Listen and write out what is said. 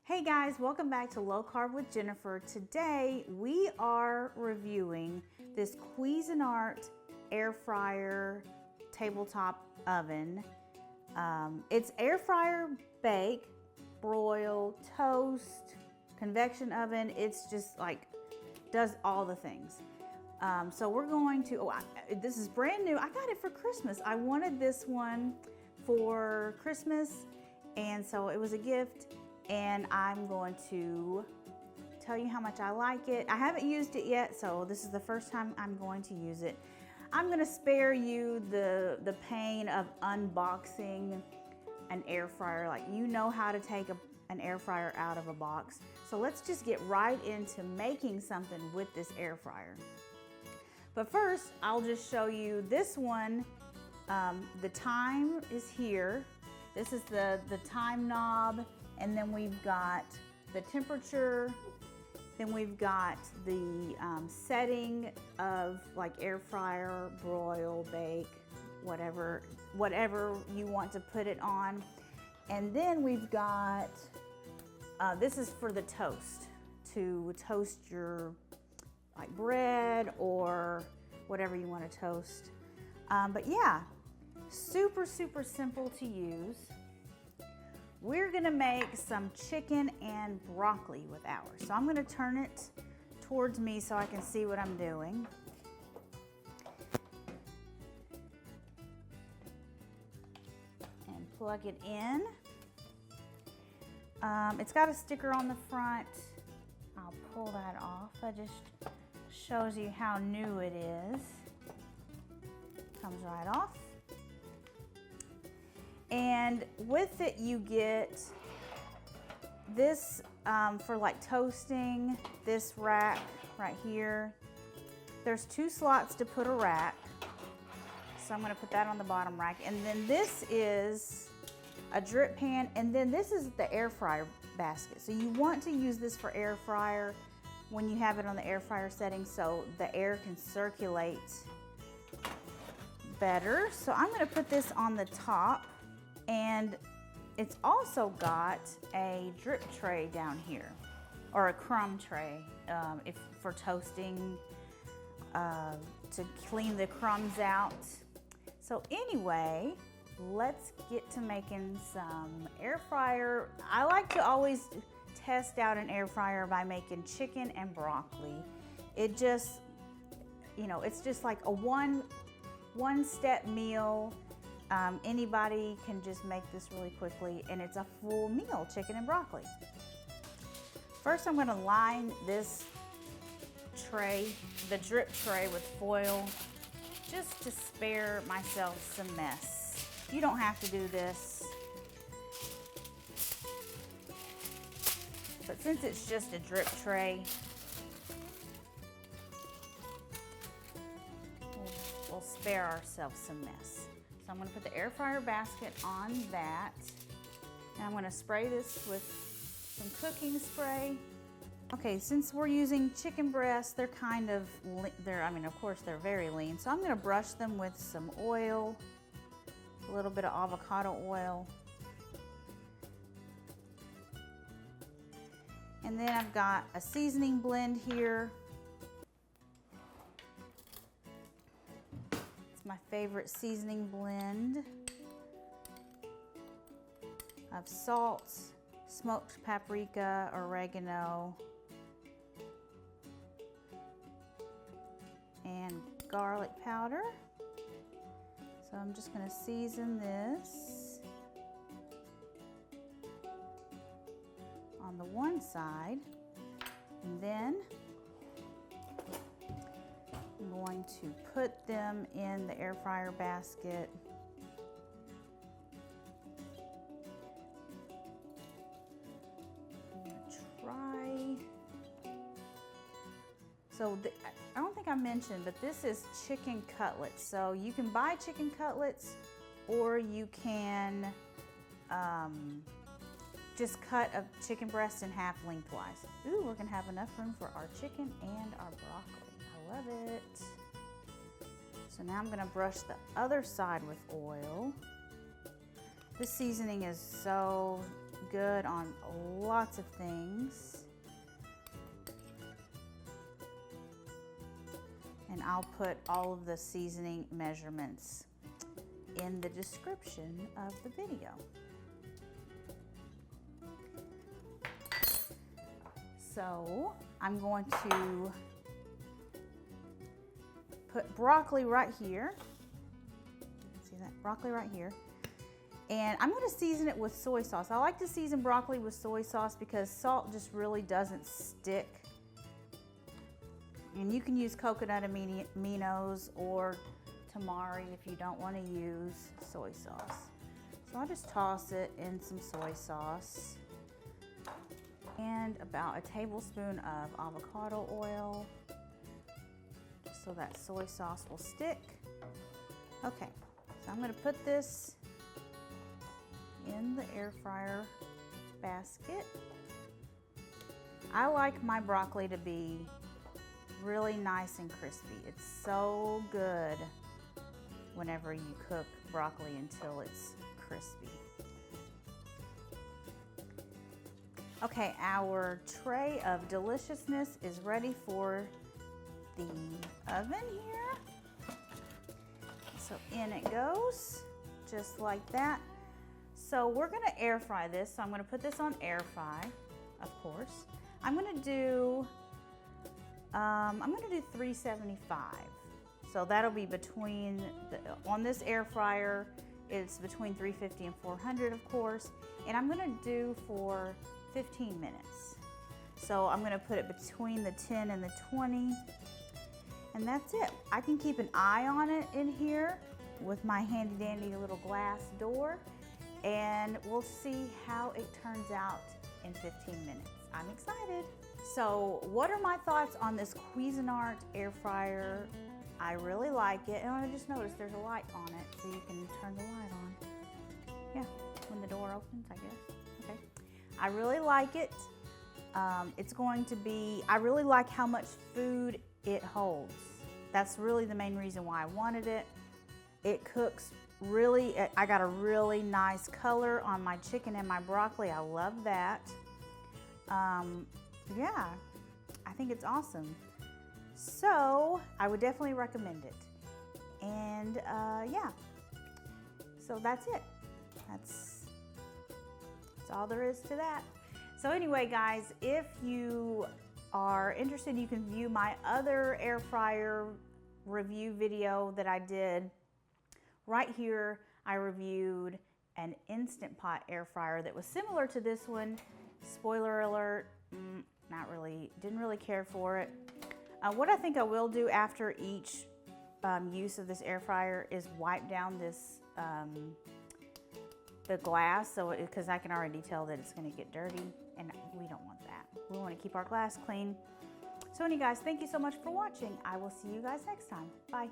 Hey guys, welcome back to Low Carb with Jennifer. Today we are reviewing this Cuisinart air fryer tabletop oven. It's air fryer, bake, broil, toast, convection oven. It's just like does all the things. So we're going to, this is brand new. I got it for Christmas. I wanted this one for Christmas, and so it was a gift. And I'm going to tell you how much I like it. I haven't used it yet, so this is the first time I'm going to use it. I'm gonna spare you the pain of unboxing an air fryer. Like, you know how to take an air fryer out of a box. So let's just get right into making something with this air fryer. But first, I'll just show you this one. The time is here. This is the time knob. And then we've got the temperature, then we've got the setting of like air fryer, broil, bake, whatever you want to put it on. And then we've got, this is for the toast, to toast your like bread or whatever you want to toast. But yeah, super simple to use. We're gonna make some chicken and broccoli with ours. So I'm gonna turn it towards me so I can see what I'm doing. And plug it in. It's got a sticker on the front. I'll pull that off. That just shows you how new it is. Comes right off. And with it, you get this for like toasting, this rack right here. There's 2 slots to put a rack. So I'm gonna put that on the bottom rack. And then this is a drip pan, and then this is the air fryer basket. So you want to use this for air fryer when you have it on the air fryer setting so the air can circulate better. So I'm gonna put this on the top. And it's also got a drip tray down here, or a crumb tray, for toasting, to clean the crumbs out. So anyway, let's get to making some air fryer. I like to always test out an air fryer by making chicken and broccoli. It just, you know, it's just like a one-step meal. Anybody can just make this really quickly, and it's a full meal, chicken and broccoli. First, I'm gonna line this tray, the drip tray, with foil, just to spare myself some mess. You don't have to do this, but since it's just a drip tray, we'll spare ourselves some mess. So I'm gonna put the air fryer basket on that. And I'm gonna spray this with some cooking spray. Okay, since we're using chicken breasts, they're kind of, of course they're very lean. So I'm gonna brush them with some oil, a little bit of avocado oil. And then I've got a seasoning blend here. My favorite seasoning blend of salt, smoked paprika, oregano, and garlic powder. So I'm just going to season this on the one side, and then I'm going to put them in the air fryer basket. I'm gonna try. So I don't think I mentioned, but this is chicken cutlets. So you can buy chicken cutlets, or you can just cut a chicken breast in half lengthwise. Ooh, we're gonna have enough room for our chicken and our broccoli. I love it. So now I'm gonna brush the other side with oil. This seasoning is so good on lots of things. And I'll put all of the seasoning measurements in the description of the video. So I'm going to put broccoli right here. See that? Broccoli right here. And I'm going to season it with soy sauce. I like to season broccoli with soy sauce because salt just really doesn't stick. And you can use coconut aminos or tamari if you don't want to use soy sauce. So I'll just toss it in some soy sauce. And about a tablespoon of avocado oil, just so that soy sauce will stick. Okay, so I'm going to put this in the air fryer basket. I like my broccoli to be really nice and crispy. It's so good whenever you cook broccoli until it's crispy. Okay, our tray of deliciousness is ready for the oven here. So in it goes, just like that. So we're gonna air fry this. So I'm gonna put this on air fry, of course. I'm gonna do 375. So that'll be between, on this air fryer, it's between 350 and 400, of course. And I'm gonna do for 15 minutes. So I'm gonna put it between the 10 and the 20. And that's it. I can keep an eye on it in here with my handy dandy little glass door. And we'll see how it turns out in 15 minutes. I'm excited. So what are my thoughts on this Cuisinart air fryer? I really like it. And I just noticed there's a light on it, so you can turn the light on. Yeah, when the door opens, I guess. Okay. I really like it. It's going to be, I really like how much food it holds. That's really the main reason why I wanted it. It cooks really, I got a really nice color on my chicken and my broccoli. I love that. Yeah, I think it's awesome. So I would definitely recommend it. And yeah, so that's it. That's all there is to that. So anyway, guys, if you are interested, you can view my other air fryer review video that I did. Right here, I reviewed an Instant Pot air fryer that was similar to this one. Spoiler alert, not really, didn't really care for it. What I think I will do after each use of this air fryer is wipe down this the glass, so because I can already tell that it's going to get dirty, and we don't want that. We want to keep our glass clean. So anyway, guys, thank you so much for watching. I will see you guys next time. Bye.